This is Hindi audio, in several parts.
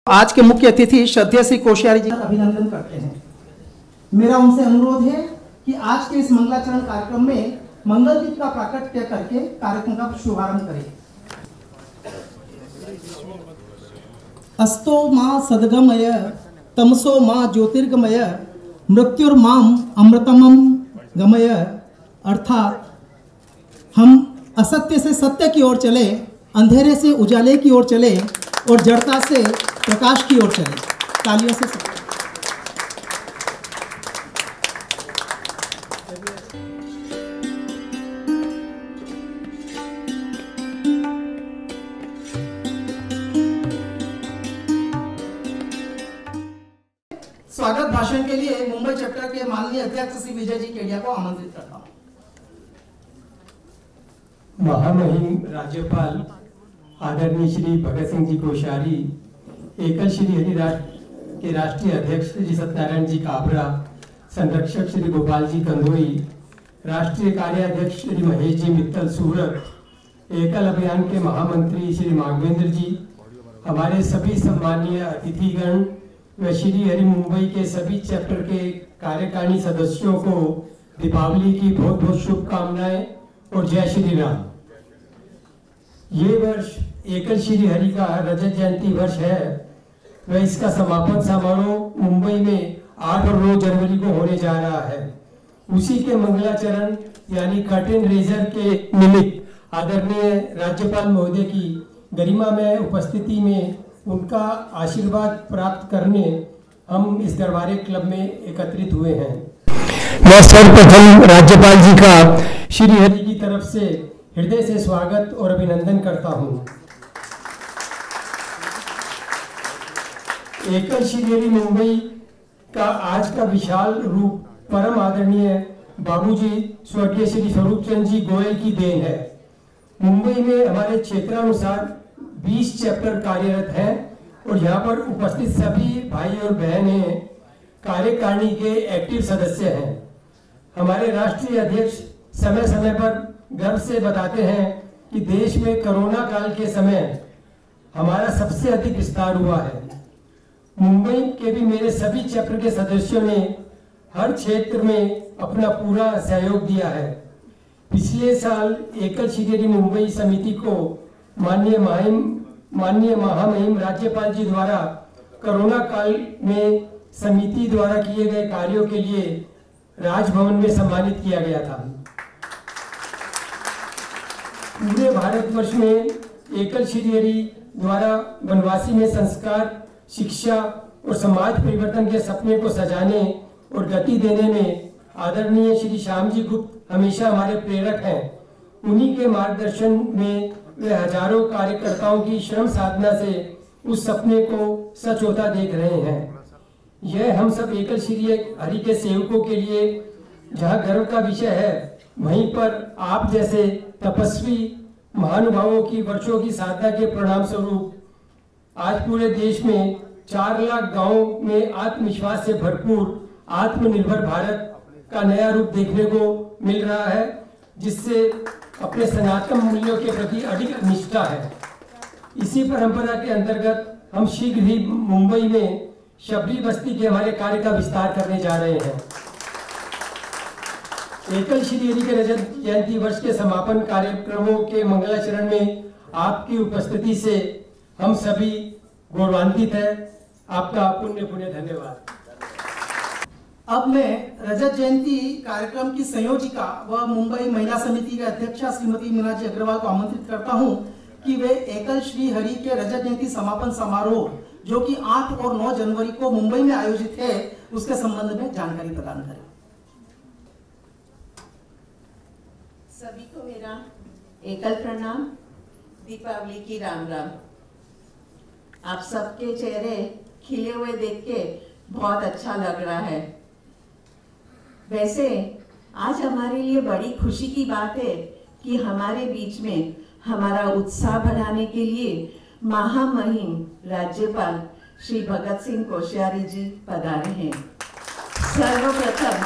आज के मुख्य अतिथि श्रद्धेय श्री कोश्यारी जी का अभिनंदन करते हैं। मेरा उनसे अनुरोध है कि आज के इस मंगलाचरण कार्यक्रम में मंगल गीत का प्राकट्य करके कार्यक्रम का शुभारंभ करें। अस्तो मां सद्गमय तमसो मां ज्योतिर्गमय मृत्युर्माम अमृतमम गमय, अर्थात हम असत्य से सत्य की ओर चले, अंधेरे से उजाले की ओर चले और जड़ता से प्रकाश की ओर चले। तालियों से स्वागत भाषण के लिए मुंबई चैप्टर के माननीय अध्यक्ष श्री विजय जी केडिया को आमंत्रित करता हूं। महामहिम राज्यपाल आदरणीय श्री भगत सिंह जी कोश्यारी, एकल श्री हरिराष्ट्र के राष्ट्रीय अध्यक्ष श्री सत्यनारायण जी काबरा, संरक्षक श्री गोपाल जी कंदोई, राष्ट्रीय कार्याध्यक्ष श्री महेश जी मित्तल सूरत, एकल अभियान के महामंत्री श्री माघवेंद्र जी, हमारे सभी सम्मानीय अतिथिगण व श्री हरि मुंबई के सभी चैप्टर के कार्यकारिणी सदस्यों को दीपावली की बहुत बहुत शुभकामनाएं और जय श्री राम। ये वर्ष एकल श्री हरि का रजत जयंती वर्ष है व इसका समापन समारोह मुंबई में 8 और 9 जनवरी को होने जा रहा है। उसी के मंगलाचरण यानी कर्टेन रेजर के निमित्त आदरणीय राज्यपाल महोदय की गरिमा में उपस्थिति में उनका आशीर्वाद प्राप्त करने हम इस दरबारे क्लब में एकत्रित हुए हैं। मैं सर्वप्रथम राज्यपाल जी का श्री हरि की तरफ से हृदय से स्वागत और अभिनंदन करता हूं। एकल श्री हरि मुंबई का आज का विशाल रूप परम आदरणीय बाबूजी स्वर्गीय श्री स्वरूप चंद्र जी गोयल की देन है। मुंबई में हमारे क्षेत्रानुसार 20 चैप्टर कार्यरत हैं और यहाँ पर उपस्थित सभी भाई और बहनें कार्यकारिणी के एक्टिव सदस्य हैं। हमारे राष्ट्रीय अध्यक्ष समय समय पर गर्व से बताते हैं कि देश में कोरोना काल के समय हमारा सबसे अधिक विस्तार हुआ है। मुंबई के भी मेरे सभी चैप्टर के सदस्यों ने हर क्षेत्र में अपना पूरा सहयोग दिया है। पिछले साल एकल श्री हरि मुंबई समिति को माननीय महामहिम राज्यपाल जी द्वारा कोरोना काल में समिति द्वारा किए गए कार्यों के लिए राजभवन में सम्मानित किया गया था। पूरे भारतवर्ष में एकल श्री हरि द्वारा वनवासी में संस्कार, शिक्षा और समाज परिवर्तन के सपने को सजाने और गति देने में आदरणीय श्री श्याम जी गुप्त हमेशा हमारे प्रेरक हैं। उन्हीं के मार्गदर्शन में वे हजारों कार्यकर्ताओं की श्रम साधना से उस सपने को सच होता देख रहे हैं। यह हम सब एकल श्री हरि के सेवकों के लिए जहां गर्व का विषय है, वहीं पर आप जैसे तपस्वी महानुभावों की वर्षों की साधना के परिणाम स्वरूप आज पूरे देश में 4 लाख गांवों में आत्मविश्वास से भरपूर आत्मनिर्भर भारत का नया रूप देखने को मिल रहा है, जिससे अपने सनातन मूल्यों के प्रति अडिग निष्ठा है। इसी परंपरा के अंतर्गत हम शीघ्र ही मुंबई में शबरी बस्ती के हमारे कार्य का विस्तार करने जा रहे हैं। एकल श्री हरि के रजत जयंती वर्ष के समापन कार्यक्रमों के मंगलाचरण में आपकी उपस्थिति से हम सभी गौरवान्वित हैं। आपका पुण्य पुण्य धन्यवाद। अब मैं रजत जयंती कार्यक्रम की संयोजिका व मुंबई महिला समिति के अध्यक्षा श्रीमती मीनाजी अग्रवाल को आमंत्रित करता हूं कि वे एकल श्री हरि के रजत जयंती समापन समारोह जो कि 8 और 9 जनवरी को मुंबई में आयोजित है, उसके संबंध में जानकारी प्रदान करें। सभी को मेरा एकल प्रणाम, दीपावली की राम राम। आप सबके चेहरे खिले हुए देख के बहुत अच्छा लग रहा है। वैसे आज हमारे लिए बड़ी खुशी की बात है कि हमारे बीच में हमारा उत्साह बढ़ाने के लिए महामहिम राज्यपाल श्री भगत सिंह कोश्यारी जी पधारे हैं। सर्वप्रथम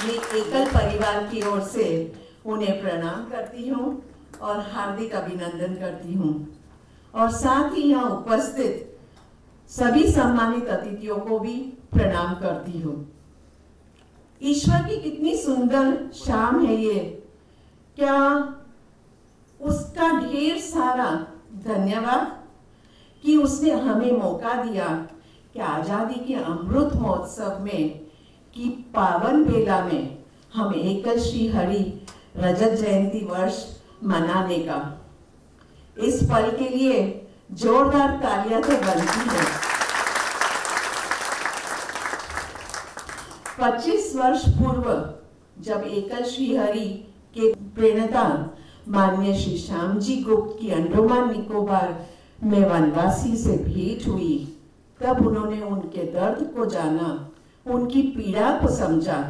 मैं एकल परिवार की ओर से उन्हें प्रणाम करती हूँ और हार्दिक अभिनंदन करती हूँ। और साथ ही यहाँ उपस्थित सभी सम्मानित अतिथियों को भी प्रणाम करती हूँ। ईश्वर की कितनी सुंदर शाम है ये, क्या उसका ढेर सारा धन्यवाद कि उसने हमें मौका दिया कि आजादी के अमृत महोत्सव में की पावन बेला में हम एकल श्री हरि रजत जयंती वर्ष मनाने का। इस पल के लिए जोरदार तालियां तो बनती है। 25 वर्ष पूर्व जब एकल श्री हरि के प्रणेता माननीय श्री श्यामजी गुप्त की अंडमान निकोबार में वनवासी से भेंट हुई, तब उन्होंने उनके दर्द को जाना, उनकी पीड़ा को समझा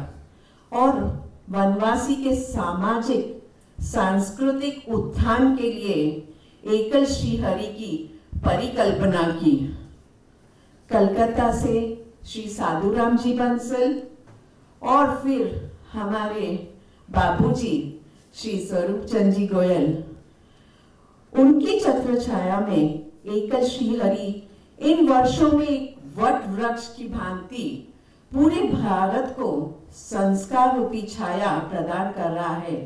और वनवासी के सामाजिक सांस्कृतिक उत्थान के लिए एकल श्री हरि की परिकल्पना की। कलकत्ता से श्री साधुराम जी बंसल और फिर हमारे बाबूजी श्री स्वरूप चंद जी गोयल, उनकी छत्र छाया में एकल श्री हरि इन वर्षों में एक वट वृक्ष की भांति पूरे भारत को संस्कार रूपी छाया प्रदान कर रहा है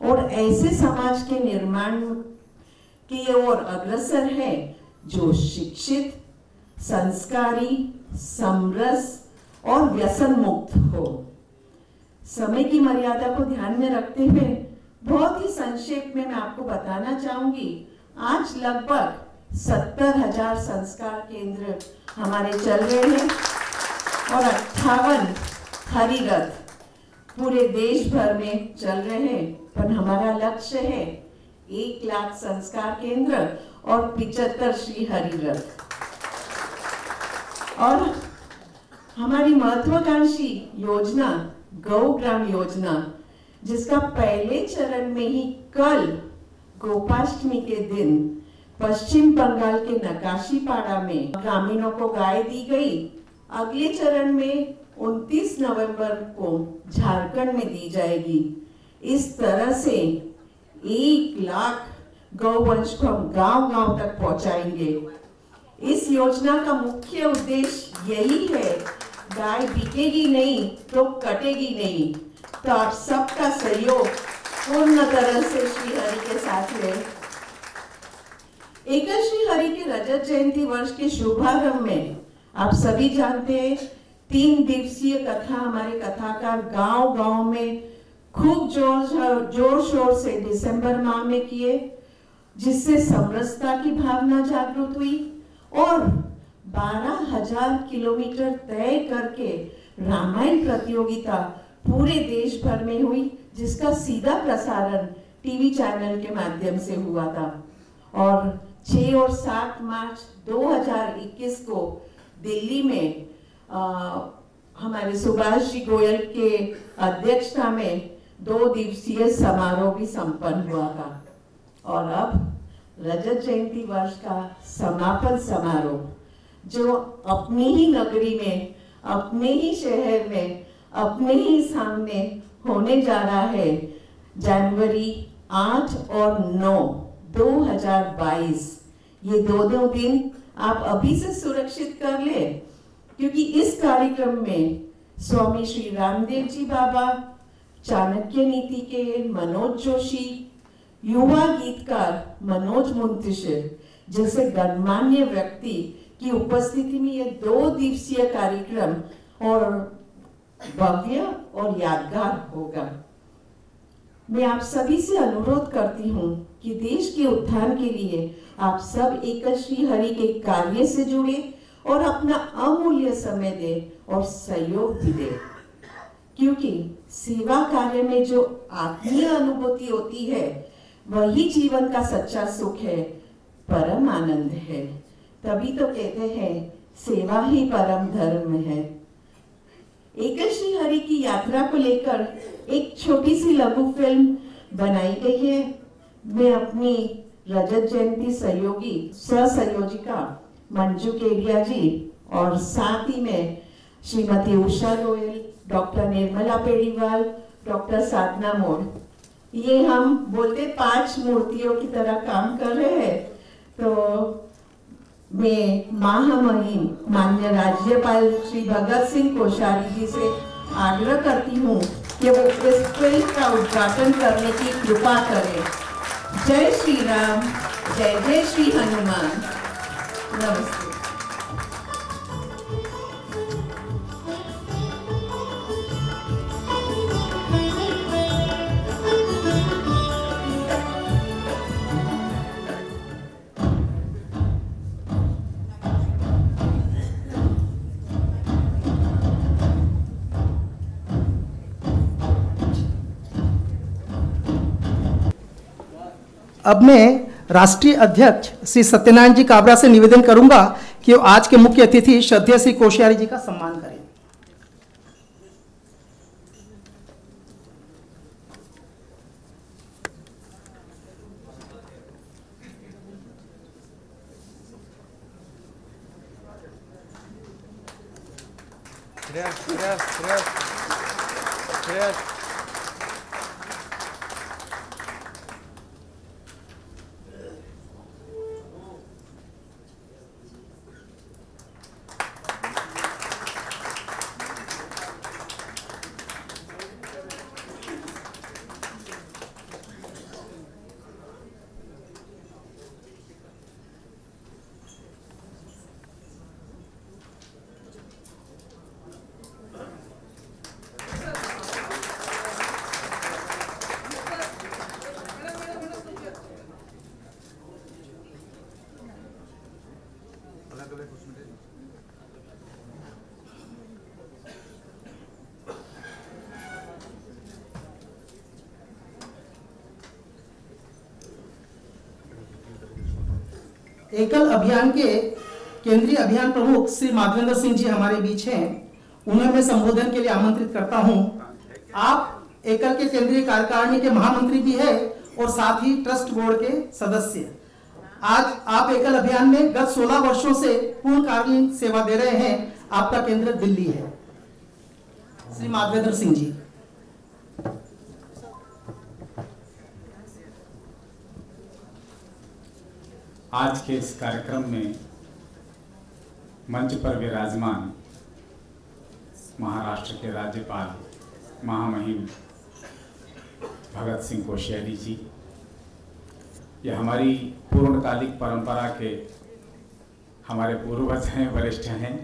और ऐसे समाज के निर्माण की ओर अग्रसर है जो शिक्षित, संस्कारी, समरस और व्यसन मुक्त हो। समय की मर्यादा को ध्यान में रखते हुए बहुत ही संक्षेप में मैं आपको बताना चाहूंगी, आज लगभग 70,000 संस्कार केंद्र हमारे चल रहे हैं और 58 हरि रथ पूरे देश भर में चल रहे हैं। पर हमारा लक्ष्य है 1 लाख संस्कार केंद्र और 75 श्री हरि रथ। और हमारी महत्वाकांक्षी योजना गौ ग्राम योजना, जिसका पहले चरण में ही कल गोपाष्टमी के दिन पश्चिम बंगाल के नकाशीपाड़ा में ग्रामीणों को गाय दी गई, अगले चरण में 29 नवंबर को झारखंड में दी जाएगी। इस तरह से 1 लाख गौवंश को हम गांव-गांव तक पहुंचाएंगे। इस योजना का मुख्य उद्देश्य यही है, गाय बिकेगी नहीं तो कटेगी नहीं। तो आप सबका सहयोग पूर्ण तरह से श्री हरि के साथ है। एकल श्री हरि के रजत जयंती वर्ष के शुभारंभ में आप सभी जानते हैं 3 दिवसीय कथा हमारे कथाकार गांव-गांव में खूब जोर शोर से दिसंबर माह में किए, जिससे समरसता की भावना जागृत हुई और 12,000 किलोमीटर तय करके रामायण प्रतियोगिता पूरे देश भर में हुई, जिसका सीधा प्रसारण टीवी चैनल के माध्यम से हुआ था। और 6 और 7 मार्च 2021 को दिल्ली में हमारे सुभाष जी गोयल के अध्यक्षता में 2 दिवसीय समारोह भी संपन्न हुआ था। और अब रजत जयंती वर्ष का समापन समारोह, जो अपनी ही नगरी में, अपने ही शहर में, अपने ही सामने होने जा रहा है, जनवरी 8 और 9, 2022। ये 2 दिन आप अभी से सुरक्षित कर ले, क्योंकि इस कार्यक्रम में स्वामी श्री रामदेव जी बाबा, चाणक्य नीति के मनोज जोशी, युवा गीतकार मनोज मुंतशिर जैसे गणमान्य व्यक्ति की उपस्थिति में ये 2 दिवसीय कार्यक्रम और भव्य और यादगार होगा। मैं आप सभी से अनुरोध करती हूँ कि देश के उत्थान के लिए आप सब एकल श्री हरि के कार्य से जुड़े और अपना अमूल्य समय दे और सहयोग भी दे, क्योंकि सेवा कार्य में जो आत्मीय अनुभूति होती है वही जीवन का सच्चा सुख है, परम आनंद है। तभी तो कहते हैं सेवा ही परम धर्म है। एकल श्री हरि की यात्रा को लेकर एक छोटी सी लघु फिल्म बनाई गई है। मैं अपनी रजत जयंती सहयोगी सहसंयोजिका मंजू केडिया जी और साथ ही में श्रीमती उषा गोयल, डॉक्टर निर्मला पेड़ीवाल, डॉक्टर साधना मोड़, ये हम बोलते 5 मूर्तियों की तरह काम कर रहे हैं। तो मैं महामहिम माननीय राज्यपाल श्री भगत सिंह कोश्यारी जी से आग्रह करती हूँ कि वो इस फिल्म का उद्घाटन करने की कृपा करें। जय श्री राम, जय जय श्री हनुमान। नमस्ते। अब मैं राष्ट्रीय अध्यक्ष श्री सत्यनारायण जी काबरा से निवेदन करूंगा कि वो आज के मुख्य अतिथि श्रद्धेय श्री कोश्यारी जी का सम्मान करें। एकल अभियान के केंद्रीय अभियान प्रमुख श्री माधवेंद्र सिंह जी हमारे बीच हैं। उन्हें मैं संबोधन के लिए आमंत्रित करता हूं। आप एकल के केंद्रीय कार्यकारिणी के महामंत्री भी है और साथ ही ट्रस्ट बोर्ड के सदस्य। आज आप एकल अभियान में गत 16 वर्षों से पूर्णकालीन सेवा दे रहे हैं। आपका केंद्र दिल्ली है। श्री माधवेंद्र सिंह जी। आज के इस कार्यक्रम में मंच पर विराजमान महाराष्ट्र के राज्यपाल महामहिम भगत सिंह कोश्यारी जी, ये हमारी पूर्णकालिक परंपरा के हमारे पूर्वज हैं, वरिष्ठ हैं।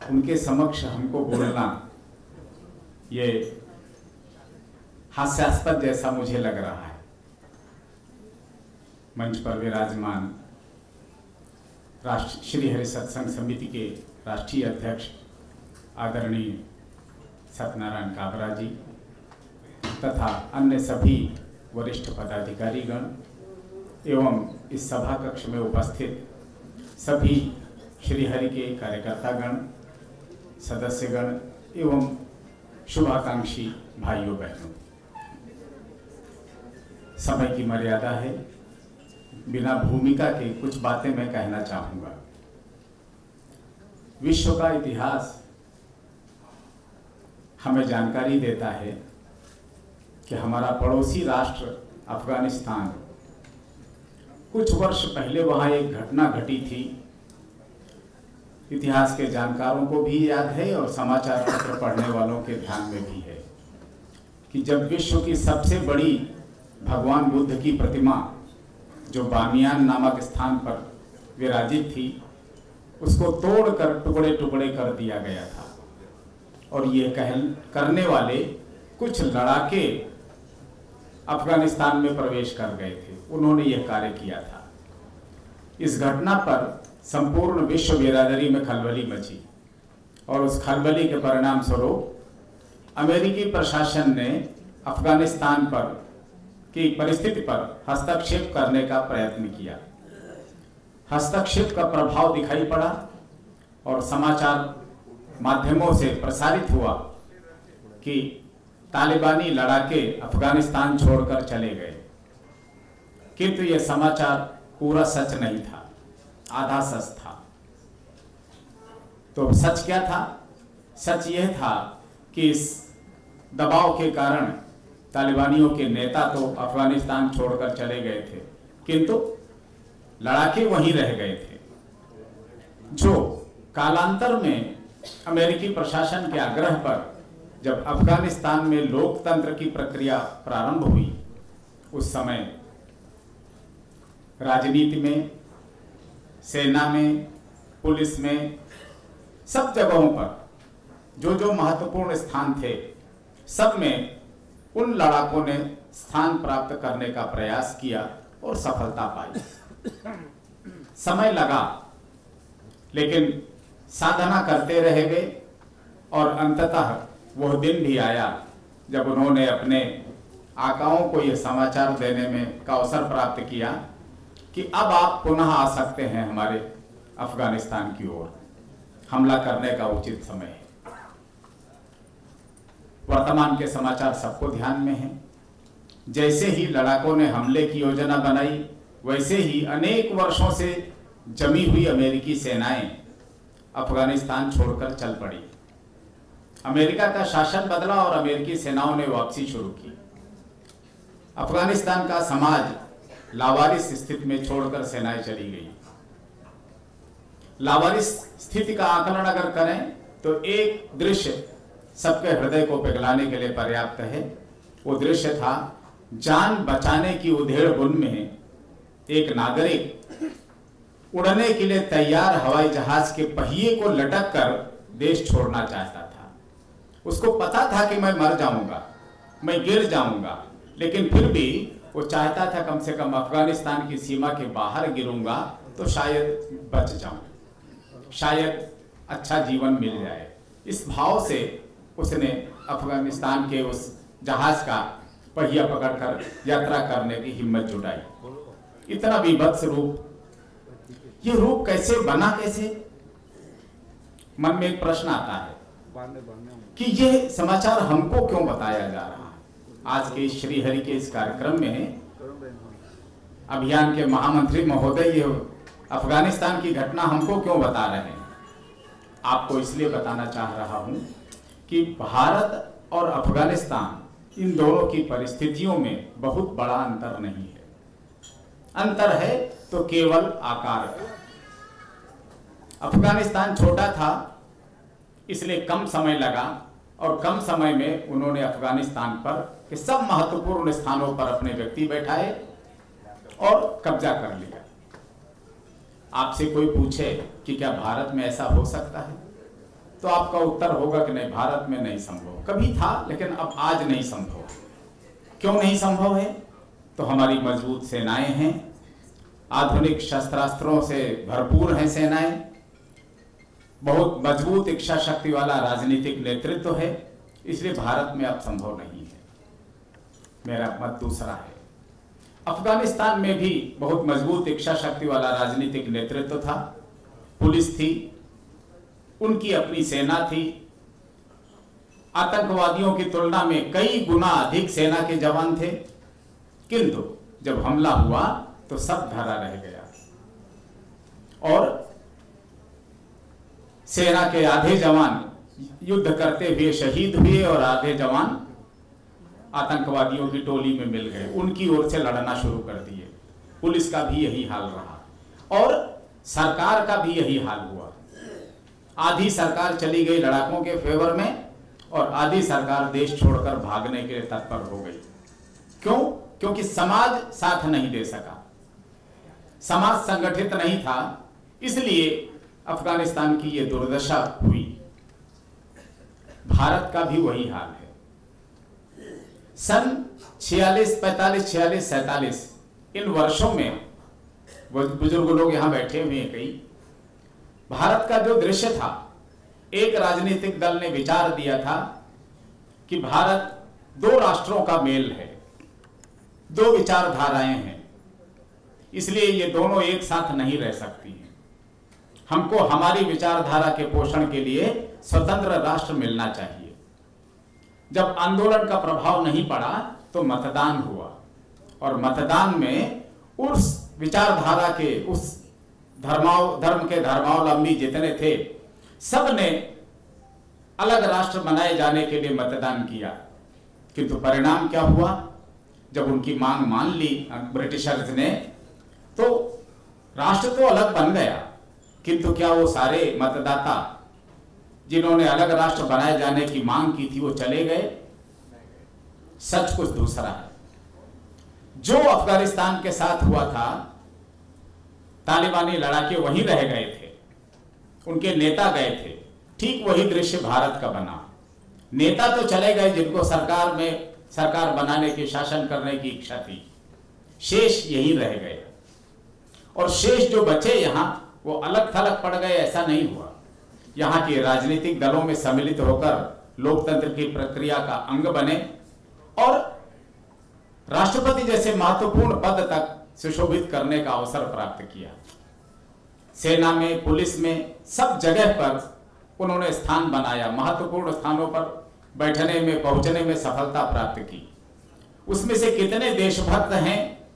उनके समक्ष हमको बोलना ये हास्यास्पद जैसा मुझे लग रहा है। मंच पर विराजमान श्री हरि सत्संग समिति के राष्ट्रीय अध्यक्ष आदरणीय सत्यनारायण काबरा जी तथा अन्य सभी वरिष्ठ पदाधिकारीगण एवं इस सभा कक्ष में उपस्थित सभी श्री हरि के कार्यकर्तागण, सदस्यगण एवं शुभाकांक्षी भाइयों बहनों, समय की मर्यादा है। बिना भूमिका के कुछ बातें मैं कहना चाहूंगा। विश्व का इतिहास हमें जानकारी देता है कि हमारा पड़ोसी राष्ट्र अफगानिस्तान, कुछ वर्ष पहले वहां एक घटना घटी थी। इतिहास के जानकारों को भी याद है और समाचार पत्र पढ़ने वालों के ध्यान में भी है कि जब विश्व की सबसे बड़ी भगवान बुद्ध की प्रतिमा जो बामियान नामक स्थान पर विराजित थी, उसको तोड़कर टुकड़े टुकड़े कर दिया गया था। और ये करने वाले कुछ लड़ाके अफगानिस्तान में प्रवेश कर गए थे। उन्होंने यह कार्य किया था। इस घटना पर संपूर्ण विश्व बिरादरी में खलबली मची और उस खलबली के परिणाम स्वरूप अमेरिकी प्रशासन ने अफगानिस्तान पर की परिस्थिति पर हस्तक्षेप करने का प्रयत्न किया। हस्तक्षेप का प्रभाव दिखाई पड़ा और समाचार माध्यमों से प्रसारित हुआ कि तालिबानी लड़ाके अफगानिस्तान छोड़कर चले गए, किंतु यह समाचार पूरा सच नहीं था, आधा सच था। तो सच क्या था? सच यह था कि इस दबाव के कारण तालिबानियों के नेता तो अफगानिस्तान छोड़कर चले गए थे, किंतु लड़ाके वहीं रह गए थे। जो कालांतर में अमेरिकी प्रशासन के आग्रह पर जब अफगानिस्तान में लोकतंत्र की प्रक्रिया प्रारंभ हुई, उस समय राजनीति में, सेना में, पुलिस में, सब जगहों पर जो जो महत्वपूर्ण स्थान थे, सब में उन लड़ाकों ने स्थान प्राप्त करने का प्रयास किया और सफलता पाई। समय लगा, लेकिन साधना करते रह गए और अंततः वह दिन भी आया जब उन्होंने अपने आकाओं को यह समाचार देने में का अवसर प्राप्त किया कि अब आप पुनः आ सकते हैं हमारे अफगानिस्तान की ओर, हमला करने का उचित समय है। वर्तमान के समाचार सबको ध्यान में हैं। जैसे ही लड़ाकों ने हमले की योजना बनाई, वैसे ही अनेक वर्षों से जमी हुई अमेरिकी सेनाएं अफगानिस्तान छोड़कर चल पड़ी। अमेरिका का शासन बदला और अमेरिकी सेनाओं ने वापसी शुरू की। अफगानिस्तान का समाज लावारिस स्थिति में छोड़कर सेनाएं चली गई। लावारिस स्थिति का आकलन अगर करें तो एक दृश्य सबके हृदय को पिघलाने के लिए पर्याप्त है। वो दृश्य था जान बचाने की उधेड़-बुन में एक नागरिक उड़ने के लिए तैयार हवाई जहाज के पहिए को लटक कर देश छोड़ना चाहता था। उसको पता था कि मैं मर जाऊंगा, मैं गिर जाऊंगा, लेकिन फिर भी वो चाहता था कम से कम अफगानिस्तान की सीमा के बाहर गिरूंगा तो शायद बच जाऊं, शायद अच्छा जीवन मिल जाए। इस भाव से उसने अफगानिस्तान के उस जहाज का पहिया पकड़कर यात्रा करने की हिम्मत जुटाई। इतना विभत्स रूप, ये रूप कैसे बना, कैसे? मन में एक प्रश्न आता है कि ये समाचार हमको क्यों बताया जा रहा है। आज के श्रीहरि के इस कार्यक्रम में अभियान के महामंत्री महोदय ये अफगानिस्तान की घटना हमको क्यों बता रहे हैं? आपको इसलिए बताना चाह रहा हूं कि भारत और अफगानिस्तान, इन दोनों की परिस्थितियों में बहुत बड़ा अंतर नहीं है। अंतर है तो केवल आकार का। अफगानिस्तान छोटा था, इसलिए कम समय लगा और कम समय में उन्होंने अफगानिस्तान पर के सब महत्वपूर्ण स्थानों पर अपने व्यक्ति बैठाए और कब्जा कर लिया। आपसे कोई पूछे कि क्या भारत में ऐसा हो सकता है, तो आपका उत्तर होगा कि नहीं, भारत में नहीं संभव। कभी था लेकिन अब आज नहीं संभव। क्यों नहीं संभव है? तो हमारी मजबूत सेनाएं हैं, आधुनिक शस्त्रास्त्रों से भरपूर हैं सेनाएं, बहुत मजबूत इच्छा शक्ति वाला राजनीतिक नेतृत्व है, इसलिए भारत में अब संभव नहीं है। मेरा मत दूसरा है। अफगानिस्तान में भी बहुत मजबूत इच्छा शक्ति वाला राजनीतिक नेतृत्व था, पुलिस थी, उनकी अपनी सेना थी, आतंकवादियों की तुलना में कई गुना अधिक सेना के जवान थे, किंतु जब हमला हुआ तो सब धरा रह गया और सेना के आधे जवान युद्ध करते हुए शहीद हुए और आधे जवान आतंकवादियों की टोली में मिल गए, उनकी ओर से लड़ना शुरू कर दिए। पुलिस का भी यही हाल रहा और सरकार का भी यही हाल हुआ। आधी सरकार चली गई लड़ाकों के फेवर में और आधी सरकार देश छोड़कर भागने के लिए तत्पर हो गई। क्यों? क्योंकि समाज साथ नहीं दे सका, समाज संगठित नहीं था, इसलिए अफगानिस्तान की यह दुर्दशा हुई। भारत का भी वही हाल है। सन 46, 45, 46, 47 इन वर्षों में, बुजुर्ग लोग यहां बैठे हुए हैं कई, भारत का जो दृश्य था, एक राजनीतिक दल ने विचार दिया था कि भारत दो राष्ट्रों का मेल है, दो विचारधाराएं हैं, इसलिए ये दोनों एक साथ नहीं रह सकती हैं। हमको हमारी विचारधारा के पोषण के लिए स्वतंत्र राष्ट्र मिलना चाहिए। जब आंदोलन का प्रभाव नहीं पड़ा तो मतदान हुआ और मतदान में उस विचारधारा के, उस धर्म के धर्मावलंबी जितने थे, सब ने अलग राष्ट्र बनाए जाने के लिए मतदान किया। किंतु परिणाम क्या हुआ? जब उनकी मांग मान ली ब्रिटिशर्स ने, तो राष्ट्र तो अलग बन गया, किंतु क्या वो सारे मतदाता जिन्होंने अलग राष्ट्र बनाए जाने की मांग की थी वो चले गए? सच कुछ दूसरा है। जो अफगानिस्तान के साथ हुआ था, तालिबानी लड़ाके वहीं रह गए थे, उनके नेता गए थे, ठीक वही दृश्य भारत का बना। नेता तो चले गए जिनको सरकार बनाने की, शासन करने की इच्छा थी, शेष यहीं रह गए। और शेष जो बचे यहां वो अलग थलग पड़ गए, ऐसा नहीं हुआ। यहां के राजनीतिक दलों में सम्मिलित होकर लोकतंत्र की प्रक्रिया का अंग बने और राष्ट्रपति जैसे महत्वपूर्ण पद तक सुशोभित करने का अवसर प्राप्त किया। सेना में, पुलिस में, सब जगह पर उन्होंने स्थान बनाया, महत्वपूर्ण स्थानों पर बैठने में, पहुंचने में सफलता प्राप्त की। उसमें से कितने देशभक्त हैं,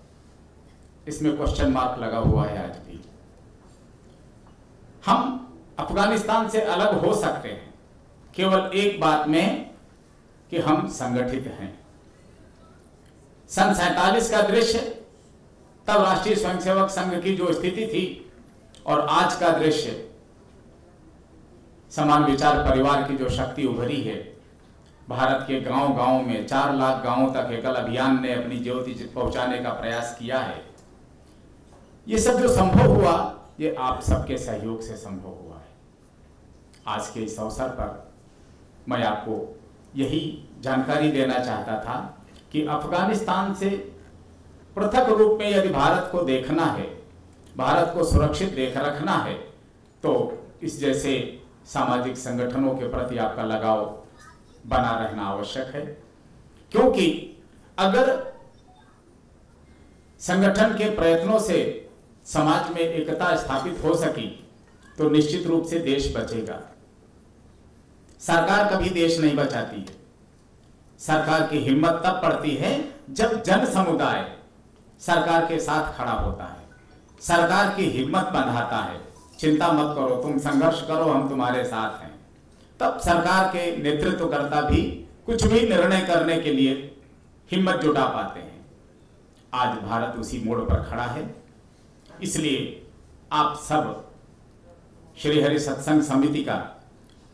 इसमें क्वेश्चन मार्क लगा हुआ है आज भी। हम अफगानिस्तान से अलग हो सकते हैं केवल एक बात में कि हम संगठित हैं। सन 47 का दृश्य, तब राष्ट्रीय स्वयंसेवक संघ की जो स्थिति थी, और आज का दृश्य, समान विचार परिवार की जो शक्ति उभरी है, भारत के गांव-गांव में 4 लाख गांवों तक एकल अभियान ने अपनी ज्योति पहुंचाने का प्रयास किया है। ये सब जो संभव हुआ, ये आप सबके सहयोग से संभव हुआ है। आज के इस अवसर पर मैं आपको यही जानकारी देना चाहता था कि अफगानिस्तान से पृथक रूप में यदि भारत को देखना है, भारत को सुरक्षित देख रखना है, तो इस जैसे सामाजिक संगठनों के प्रति आपका लगाव बना रहना आवश्यक है। क्योंकि अगर संगठन के प्रयत्नों से समाज में एकता स्थापित हो सकी तो निश्चित रूप से देश बचेगा। सरकार कभी देश नहीं बचाती है। सरकार की हिम्मत तब पड़ती है जब जन समुदाय सरकार के साथ खड़ा होता है, सरकार की हिम्मत बंधाता है, चिंता मत करो, तुम संघर्ष करो, हम तुम्हारे साथ हैं। तब सरकार के नेतृत्वकर्ता भी कुछ भी निर्णय करने के लिए हिम्मत जुटा पाते हैं। आज भारत उसी मोड़ पर खड़ा है। इसलिए आप सब श्रीहरि सत्संग समिति का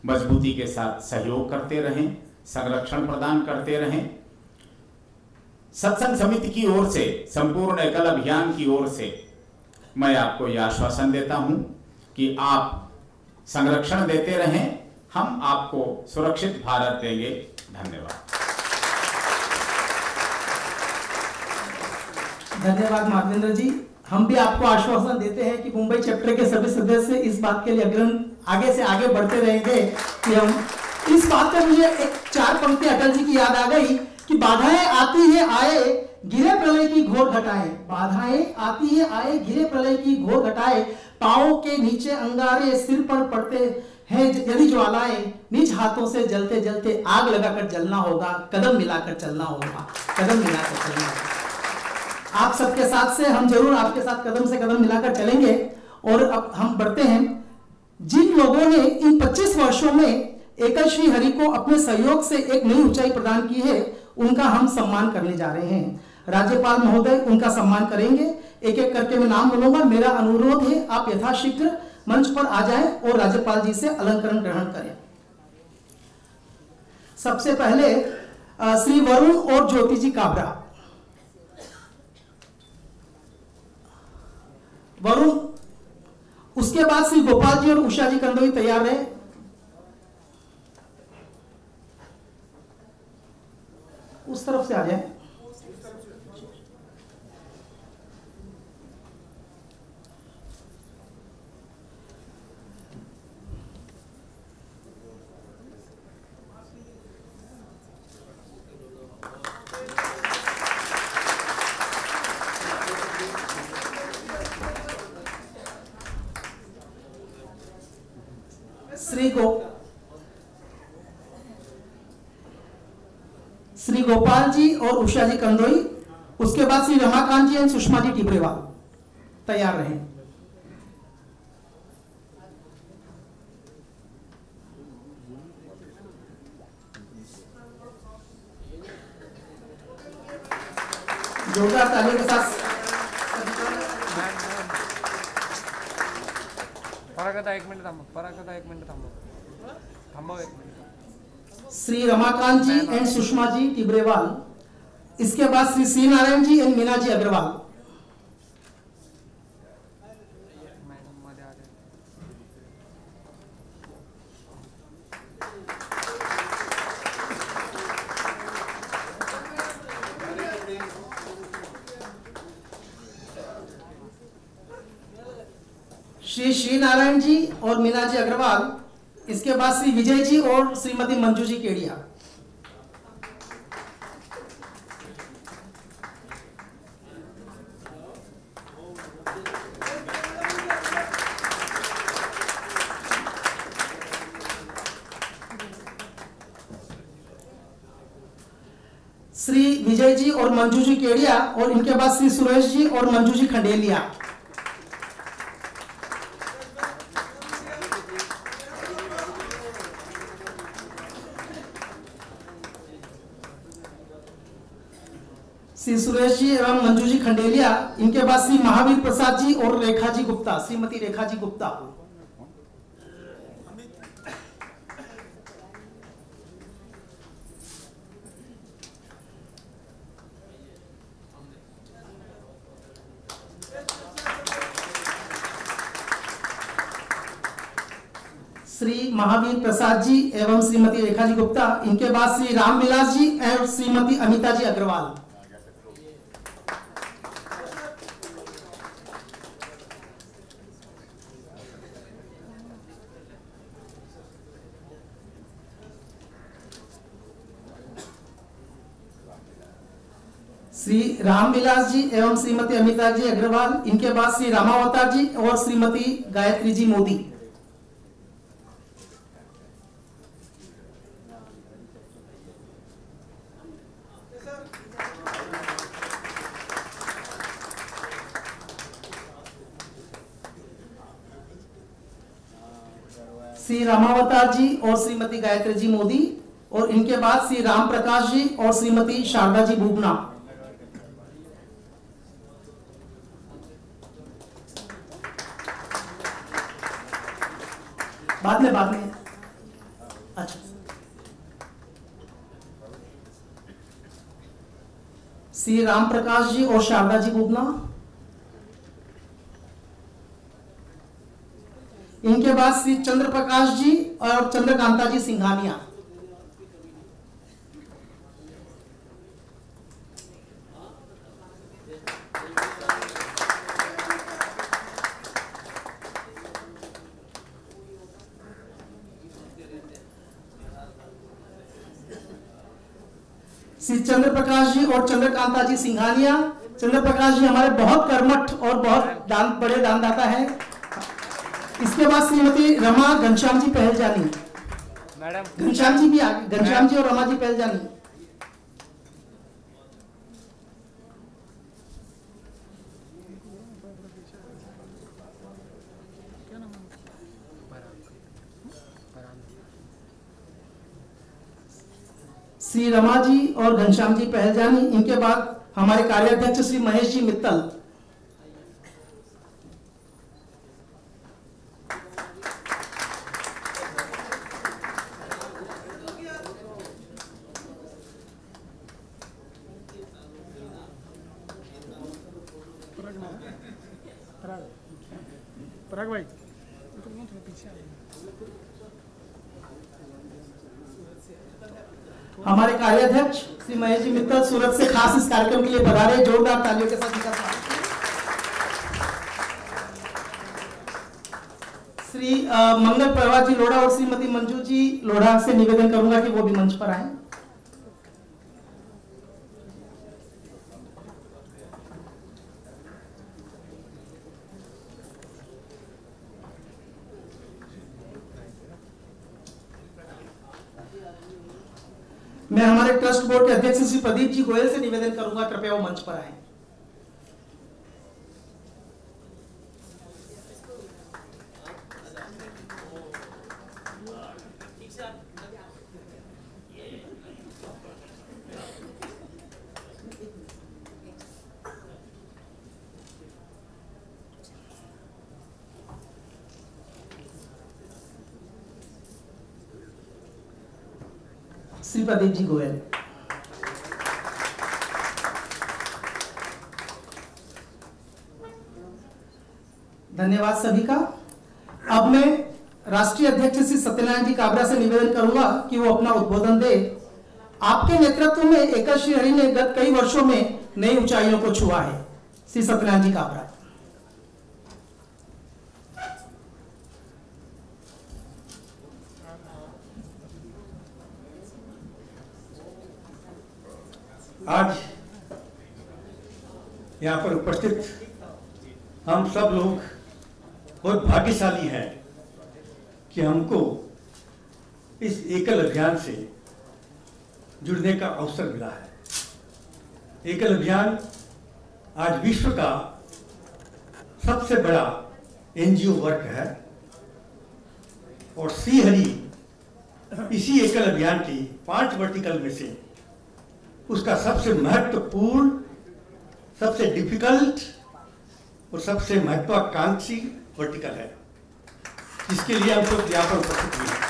मजबूती के साथ सहयोग करते रहें, संरक्षण प्रदान करते रहें। सत्संग समिति की ओर से, संपूर्ण एकल अभियान की ओर से मैं आपको यह आश्वासन देता हूं कि आप संरक्षण देते रहें, हम आपको सुरक्षित भारत देंगे। धन्यवाद। धन्यवाद माधवेंद्र जी। हम भी आपको आश्वासन देते हैं कि मुंबई चैप्टर के सभी सदस्य इस बात के लिए आगे से आगे बढ़ते रहेंगे कि हम इस बात पर मुझे एक 4 पंक्ति अटल जी की याद आ गई कि बाधाएं आती है आए गिरे प्रलय की घोर घटाए, बाधाएं आती है आए गिरे प्रलय की घोर घटाए, पांवों के नीचे अंगारे, सिर पर पड़ते हैं यदि ज्वालाएं, निज हाथों से जलते जलते आग लगाकर जलना होगा, कदम मिलाकर चलना होगा, कदम मिलाकर चलना होगा। आप सबके साथ से हम जरूर आपके साथ कदम से कदम मिलाकर चलेंगे। और अब हम बढ़ते हैं। जिन लोगों ने इन 25 वर्षों में एकल श्री हरि को अपने सहयोग से एक नई ऊंचाई प्रदान की है, उनका हम सम्मान करने जा रहे हैं। राज्यपाल महोदय उनका सम्मान करेंगे। एक एक करके मैं नाम बोलूंगा। मेरा अनुरोध है आप यथाशीघ्र मंच पर आ जाएं और राज्यपाल जी से अलंकरण ग्रहण करें। सबसे पहले श्री वरुण और ज्योति जी काबरा। वरुण, उसके बाद श्री गोपाल जी और उषा जी कंदोई तैयार रहे। उस तरफ से आ जाए। श्री गोपाल जी और उषा जी कंदोई, उसके बाद श्री रमाकांत जी और सुषमा जी टिपरेवाल तैयार रहें। जोरदार तालियों के साथ परागता एक मिनट थांबव, थांबव एक मिनट। श्री रमाकांत जी एंड सुषमा जी टिब्रेवाल, इसके बाद श्री सी नारायण जी एंड मीना जी अग्रवाल। श्री नारायण जी और मीना जी अग्रवाल, इसके बाद श्री विजय जी और श्रीमती मंजू जी केडिया। श्री विजय जी और मंजू जी केडिया और इनके बाद श्री सुरेश जी और मंजू जी खंडेलिया। श्री सुरेश जी एवं मंजू जी खंडेलिया, इनके बाद श्री महावीर प्रसाद जी और रेखा जी गुप्ता, श्रीमती रेखा जी गुप्ता। श्री महावीर प्रसाद जी एवं श्रीमती रेखा जी गुप्ता, इनके बाद श्री रामविलास जी एवं श्रीमती अमिता जी अग्रवाल। श्री रामविलास जी एवं श्रीमती अमिता जी अग्रवाल, इनके बाद श्री रामावतार जी और श्रीमती गायत्री जी मोदी। श्री रामावतार जी और श्रीमती गायत्री जी मोदी, और इनके बाद श्री राम प्रकाश जी और श्रीमती शारदा जी भूगना। बाद में अच्छा, श्री राम प्रकाश जी और शारदा जी भूगना, इनके बाद श्री चंद्र प्रकाश जी और चंद्रकांता जी सिंघानिया। श्री चंद्र प्रकाश जी और चंद्रकांता जी सिंघानिया। चंद्र प्रकाश जी हमारे बहुत कर्मठ और बहुत बड़े दानदाता हैं। इसके बाद श्रीमती रमा घनश्याम जी पहलजानी, मैडम घनश्याम जी भी आगे, घनश्याम जी और रमा जी पहलजानी। श्री रमा जी और घनश्याम जी पहलजानी, इनके बाद हमारे कार्याध्यक्ष श्री महेश जी मित्तल। पराग भाई हमारे कार्याध्यक्ष श्री महेश जी मित्तल सूरत से खास इस कार्यक्रम के लिए पधारे, जोरदार तालियों के साथ इनका स्वागत। श्री मंगल प्रभात जी लोढ़ा और श्रीमती मंजू जी लोढ़ा से निवेदन करूंगा कि वो भी मंच पर आए। मैं हमारे ट्रस्ट बोर्ड के अध्यक्ष श्री प्रदीप जी गोयल से निवेदन करूंगा, कृपया वो मंच पर आए। श्री प्रदीप जी गोयल। धन्यवाद सभी का। अब मैं राष्ट्रीय अध्यक्ष श्री सत्यनारायण जी काबरा से निवेदन करूंगा कि वो अपना उद्बोधन दे। आपके नेतृत्व में एकल श्री हरि ने गत कई वर्षों में नई ऊंचाइयों को छुआ है। श्री सत्यनारायण जी काबरा। आज यहाँ पर उपस्थित हम सब लोग बहुत भाग्यशाली हैं कि हमको इस एकल अभियान से जुड़ने का अवसर मिला है। एकल अभियान आज विश्व का सबसे बड़ा एनजीओ वर्क है और श्री हरि इसी एकल अभियान की 5 वर्टिकल में से उसका सबसे महत्वपूर्ण, सबसे डिफिकल्ट और सबसे महत्वाकांक्षी वर्टिकल है, जिसके लिए हम सब यहाँ पर उपस्थित हुए हैं।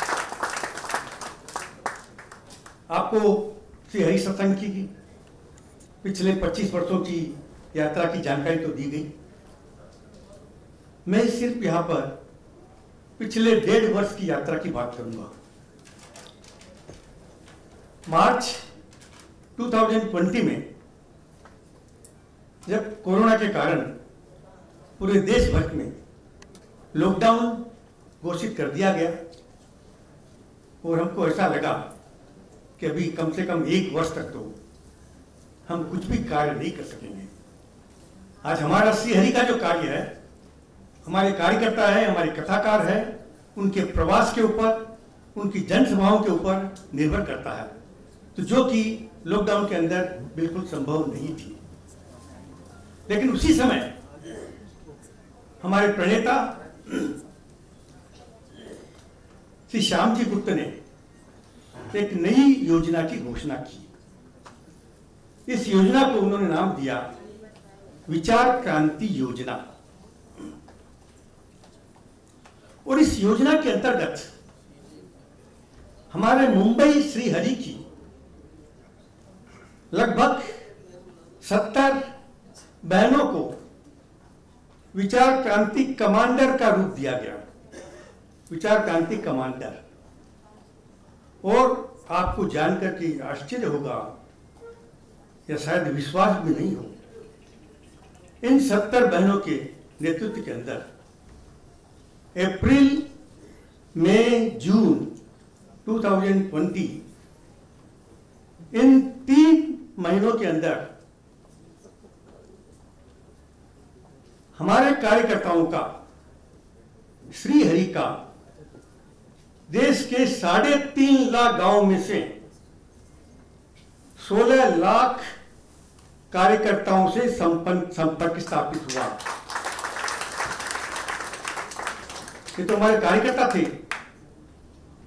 आपको श्री हरि सत्संग की पिछले 25 वर्षों की यात्रा की जानकारी तो दी गई। मैं सिर्फ यहाँ पर पिछले 1.5 वर्ष की यात्रा की बात करूंगा। मार्च 2020 में जब कोरोना के कारण पूरे देश भर में लॉकडाउन घोषित कर दिया गया और हमको ऐसा लगा कि अभी कम से कम 1 वर्ष तक तो हम कुछ भी कार्य नहीं कर सकेंगे। आज हमारा श्री हरि का जो कार्य है, हमारे कार्यकर्ता है, हमारे कथाकार है, उनके प्रवास के ऊपर, उनकी जनसभाओं के ऊपर निर्भर करता है, तो जो कि लॉकडाउन के अंदर बिल्कुल संभव नहीं थी। लेकिन उसी समय हमारे प्रणेता श्री श्याम जी गुप्त ने एक नई योजना की घोषणा की। इस योजना को उन्होंने नाम दिया विचार क्रांति योजना। और इस योजना के अंतर्गत हमारे मुंबई श्री हरि की लगभग 70 बहनों को विचार क्रांति कमांडर का रूप दिया गया। विचार क्रांति कमांडर। और आपको जानकर के आश्चर्य होगा या शायद विश्वास भी नहीं हो, इन 70 बहनों के नेतृत्व के अंदर अप्रैल, मई, जून 2020 इन 3 महीनों के अंदर हमारे कार्यकर्ताओं का, श्री हरि का, देश के 3.5 लाख गांव में से 16 लाख कार्यकर्ताओं से संपर्क स्थापित हुआ। ये तो हमारे कार्यकर्ता थे।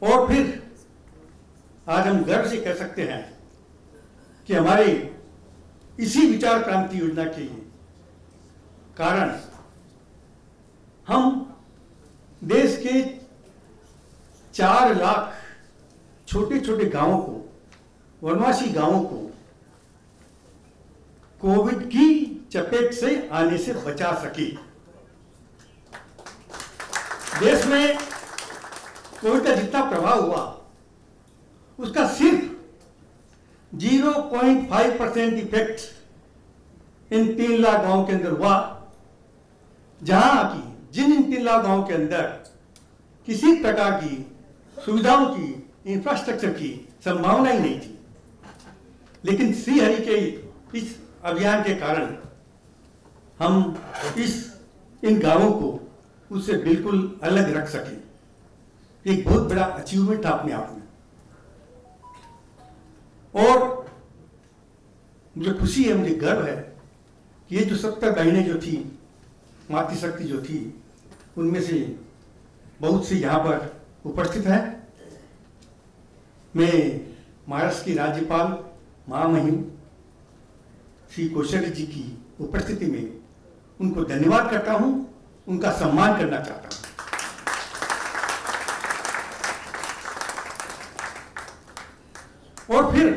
और फिर आज हम गर्व से कह सकते हैं कि हमारे इसी विचार क्रांति योजना के कारण हम देश के 4 लाख छोटे छोटे गांवों को, वनवासी गांवों को कोविड की चपेट से आने से बचा सके। देश में कोविड का जितना प्रभाव हुआ उसका सिर्फ 0.5% इफेक्ट इन 3 लाख गांवों के अंदर हुआ, जहां की जिन इन 3 लाख गांवों के अंदर किसी प्रकार की सुविधाओं की, इंफ्रास्ट्रक्चर की संभावना ही नहीं थी। लेकिन श्री हरि के इस अभियान के कारण हम इन गांवों को उससे बिल्कुल अलग रख सके। एक बहुत बड़ा अचीवमेंट था अपने आप में। और मुझे खुशी है, मुझे गर्व है कि ये जो 70 बहनें जो थी, मातृशक्ति जो थी, उनमें से बहुत सी यहाँ पर उपस्थित हैं। मैं महाराष्ट्र की राज्यपाल महामहिम श्री कोश्यारी जी की उपस्थिति में उनको धन्यवाद करता हूं, उनका सम्मान करना चाहता हूं। और फिर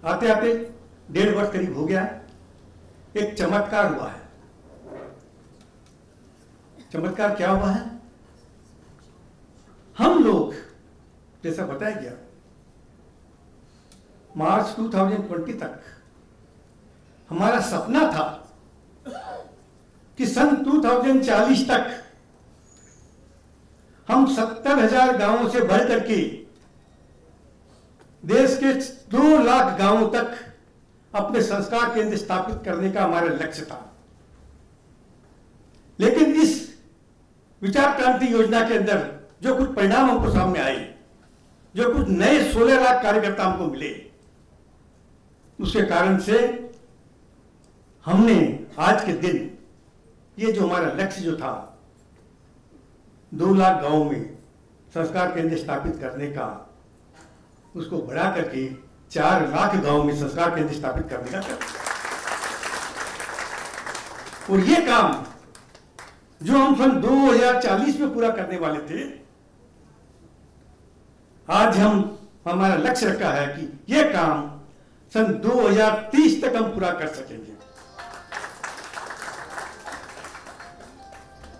आते आते 1.5 वर्ष करीब हो गया है, एक चमत्कार हुआ है। चमत्कार क्या हुआ है? हम लोग, जैसा बताया गया, मार्च 2020 तक हमारा सपना था कि सन 2040 तक हम 70,000 गांवों से बढ़ करके देश के 2 लाख गांवों तक अपने संस्कार केंद्र स्थापित करने का हमारा लक्ष्य था। लेकिन इस विचार क्रांति योजना के अंदर जो कुछ परिणाम हमको सामने आए, जो कुछ नए 16 लाख कार्यकर्ता हमको मिले, उसके कारण से हमने आज के दिन ये जो हमारा लक्ष्य जो था 2 लाख गांवों में संस्कार केंद्र स्थापित करने का, उसको बढ़ा करके 4 लाख गांवों में संस्कार केंद्र स्थापित करने का और ये काम जो हम सन 2040 में पूरा करने वाले थे, आज हमारा लक्ष्य रखा है कि यह काम सन 2030 तक हम पूरा कर सकेंगे।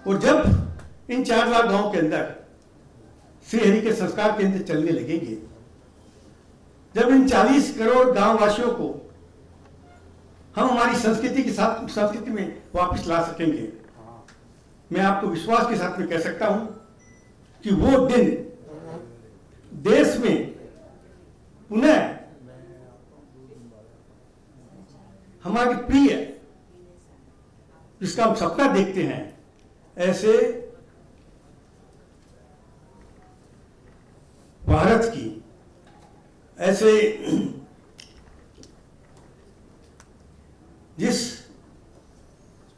और जब इन 4 लाख गांवों के अंदर श्रीहरि के संस्कार केंद्र चलने लगेंगे, जब इन 40 करोड़ गांव वासियों को हम हमारी संस्कृति में वापस ला सकेंगे, मैं आपको विश्वास के साथ में कह सकता हूं कि वो दिन देश में पुनः हमारी प्रिय, जिसका हम सपना देखते हैं, ऐसे भारत की, ऐसे जिस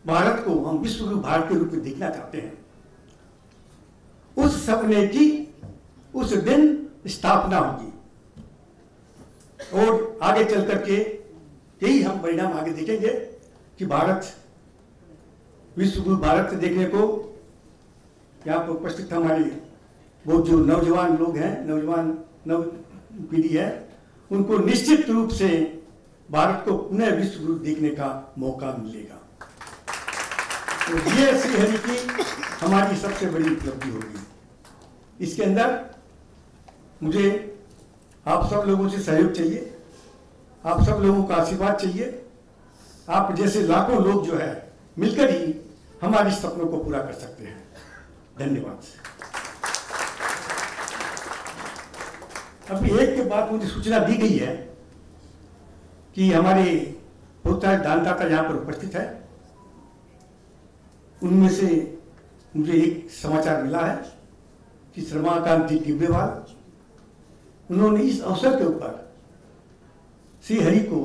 भारत को हम विश्व गुरु भारत के रूप में देखना चाहते हैं, उस सपने की उस दिन स्थापना होगी। और आगे चल करके यही हम परिणाम आगे देखेंगे कि भारत विश्व गुरु भारत देखने को यहाँ पर उपस्थित हमारे वो जो नौजवान लोग हैं, नव पीढ़ी है, उनको निश्चित रूप से भारत को पुनः विश्व गुरु देखने का मौका मिलेगा। तो ये श्रीहरि की हमारी सबसे बड़ी उपलब्धि होगी। इसके अंदर मुझे आप सब लोगों से सहयोग चाहिए, आप सब लोगों का आशीर्वाद चाहिए। आप जैसे लाखों लोग जो है मिलकर ही हमारे सपनों को पूरा कर सकते हैं। धन्यवाद। अभी एक के बाद मुझे सूचना दी गई है कि हमारे बहुत सारे दानदाता यहाँ पर उपस्थित है। उनमें से मुझे एक समाचार मिला है कि श्रमाकांत जी टिब्बेवाल, उन्होंने इस अवसर के ऊपर श्रीहरि को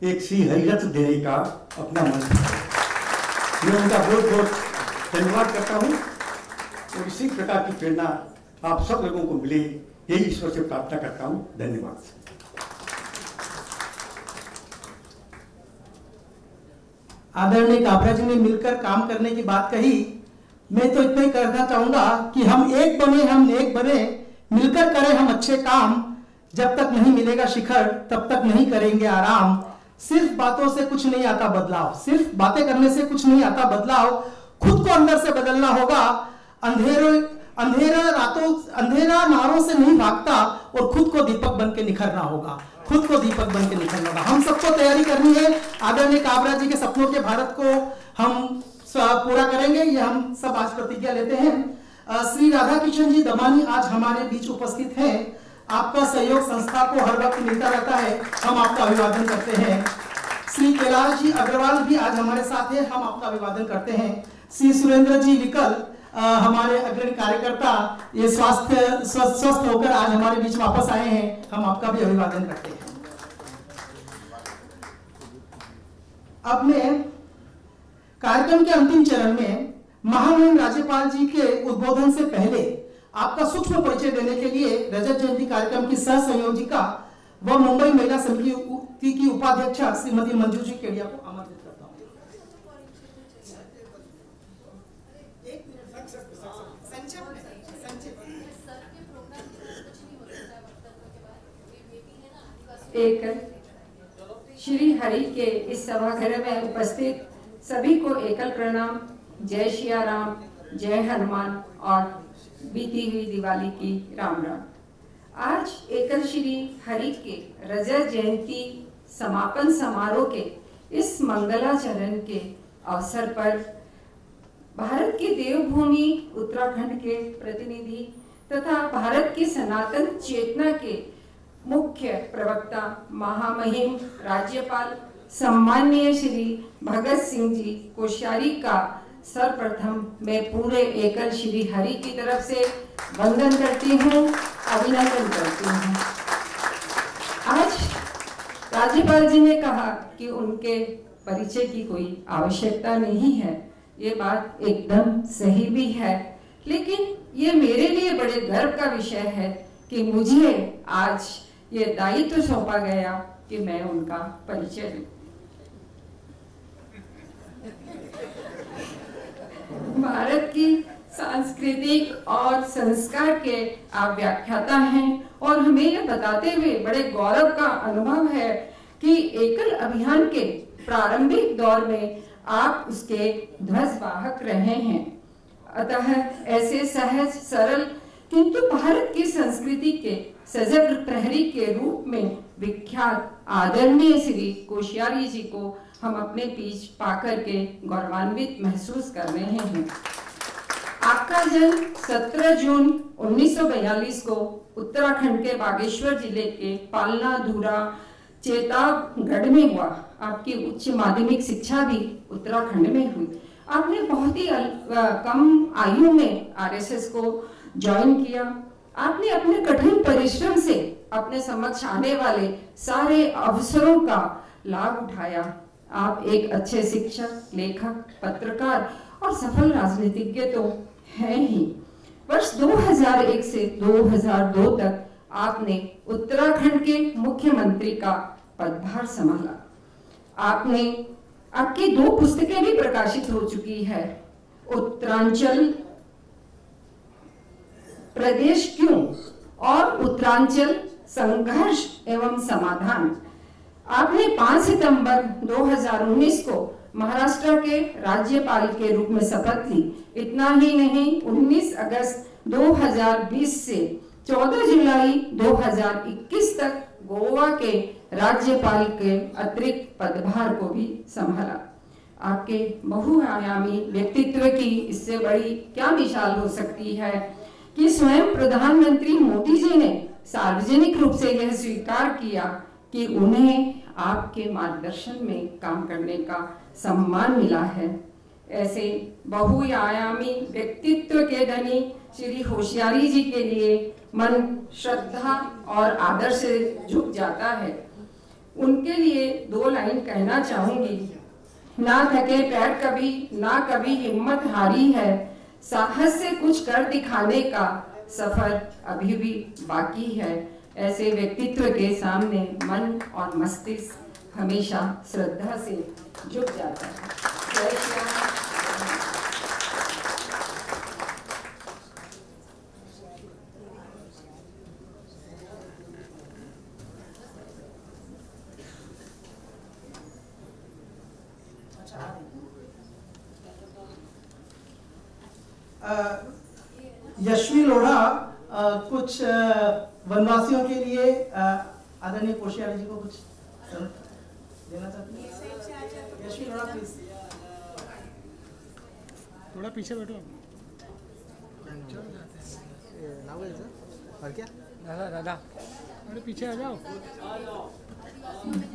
एक श्रीहरि रत्न देने का अपना मन किया। मैं उनका बहुत बहुत धन्यवाद करता हूँ और इसी प्रकार की प्रेरणा आप सब लोगों को मिले, यही ईश्वर से प्रार्थना करता हूँ। धन्यवाद। आदरणीय काबरा जी ने मिलकर काम करने की बात कही। मैं तो इतना ही कहना चाहूंगा कि हम एक बने, हम नेक बने, मिलकर करें हम अच्छे काम। जब तक नहीं मिलेगा शिखर तब तक नहीं करेंगे आराम। सिर्फ बातों से कुछ नहीं आता बदलाव, सिर्फ बातें करने से कुछ नहीं आता बदलाव। खुद को अंदर से बदलना होगा। अंधेरा नारों से नहीं भागता और खुद को दीपक बन के निखरना होगा, खुद को दीपक बन के निखरना होगा। हम सबको तैयारी करनी है। आदरणीय काबरा जी के सपनों के भारत को हम पूरा करेंगे, ये हम सब आज प्रतिज्ञा लेते हैं। श्री राधा किशन जी दमानी आज हमारे बीच उपस्थित हैं। आपका सहयोग संस्था को हर वक्त मिलता रहता है, हम आपका अभिवादन करते हैं। श्री कैलाश जी अग्रवाल भी आज हमारे साथ हैं, हम आपका अभिवादन करते हैं। श्री सुरेंद्र जी विकल हमारे अग्रणी कार्यकर्ता, ये स्वस्थ होकर आज हमारे बीच वापस आए हैं, हम आपका भी अभिवादन करते हैं। अब मैं कार्यक्रम के अंतिम चरण में महामहिम राज्यपाल जी के उद्बोधन से पहले आपका सूक्ष्म परिचय देने के लिए रजत जयंती कार्यक्रम की सह संयोजिका व मुंबई महिला समिति की उपाध्यक्षा श्रीमती मंजू जी केडिया को आमंत्रित करता हूं। एक श्री हरि के इस सभागृह में उपस्थित सभी को एकल प्रणाम। जय सिया राम, जय हनुमान और बीती हुई दिवाली की राम राम। आज एकल श्री हरि के रजत जयंती समापन समारोह के इस मंगलाचरण के अवसर पर भारत की देवभूमि उत्तराखंड के प्रतिनिधि तथा भारत की सनातन चेतना के मुख्य प्रवक्ता महामहिम राज्यपाल सम्माननीय श्री भगत सिंह जी कोश्यारी का सर्वप्रथम मैं पूरे एकल श्री हरि की तरफ से वंदन करती हूँ, अभिनंदन करती हूँ। आज राज्यपाल जी ने कहा कि उनके परिचय की कोई आवश्यकता नहीं है, ये बात एकदम सही भी है, लेकिन ये मेरे लिए बड़े गर्व का विषय है कि मुझे आज ये दायित्व सौंपा गया कि मैं उनका परिचय दूं। भारत की सांस्कृतिक और संस्कार के आप व्याख्याता हैं और हमें यह बताते हुए बड़े गौरव का अनुभव है कि एकल अभियान के प्रारंभिक दौर में आप उसके ध्वजवाहक रहे हैं। अतः ऐसे सहज सरल किंतु भारत की संस्कृति के सजग प्रहरी के रूप में विख्यात आदरणीय श्री कोश्यारी जी को हम अपने बीच पाकर के गौरवान्वित महसूस कर रहे हैं। आपका जन्म 17 जून 1942 को उत्तराखंड के बागेश्वर जिले के पालना धूरा चेतावगढ़ में हुआ। आपकी उच्च माध्यमिक शिक्षा भी उत्तराखंड में हुई। आपने बहुत ही कम आयु में आरएसएस को ज्वाइन किया। आपने अपने कठिन परिश्रम से अपने समक्ष आने वाले सारे अवसरों का लाभ उठाया। आप एक अच्छे शिक्षक, लेखक, पत्रकार और सफल राजनीतिज्ञ तो हैं ही। वर्ष 2001 से 2002 तक आपने उत्तराखंड के मुख्यमंत्री का पदभार संभाला। आपकी 2 पुस्तकें भी प्रकाशित हो चुकी है, उत्तरांचल प्रदेश क्यों और उत्तरांचल संघर्ष एवं समाधान। आपने 5 सितंबर 2019 को महाराष्ट्र के राज्यपाल के रूप में शपथ ली। इतना ही नहीं, 19 अगस्त 2020 से 14 जुलाई 2021 तक गोवा के राज्यपाल के अतिरिक्त पदभार को भी संभाला। आपके बहुआयामी व्यक्तित्व की इससे बड़ी क्या मिसाल हो सकती है कि स्वयं प्रधानमंत्री मोदी जी ने सार्वजनिक रूप से यह स्वीकार किया कि उन्हें आपके मार्गदर्शन में काम करने का सम्मान मिला है। ऐसे बहुआयामी व्यक्तित्व के धनी श्री कोश्यारी जी के लिए मन श्रद्धा और आदर से झुक जाता है। उनके लिए 2 लाइन कहना चाहूंगी। ना थके पैर कभी, ना कभी हिम्मत हारी है, साहस से कुछ कर दिखाने का सफर अभी भी बाकी है। ऐसे व्यक्तित्व के सामने मन और मस्तिष्क हमेशा श्रद्धा से झुक जाता है। जय श्री राम। यशवी लोढ़ा कुछ वनवासियों के लिए आदरणीय कोश्यारी जी को कुछ देना चाहती है। यशवी लोढ़ा प्लीज थोड़ा पीछे बैठो। और क्या दादा अरे पीछे आ जाओ।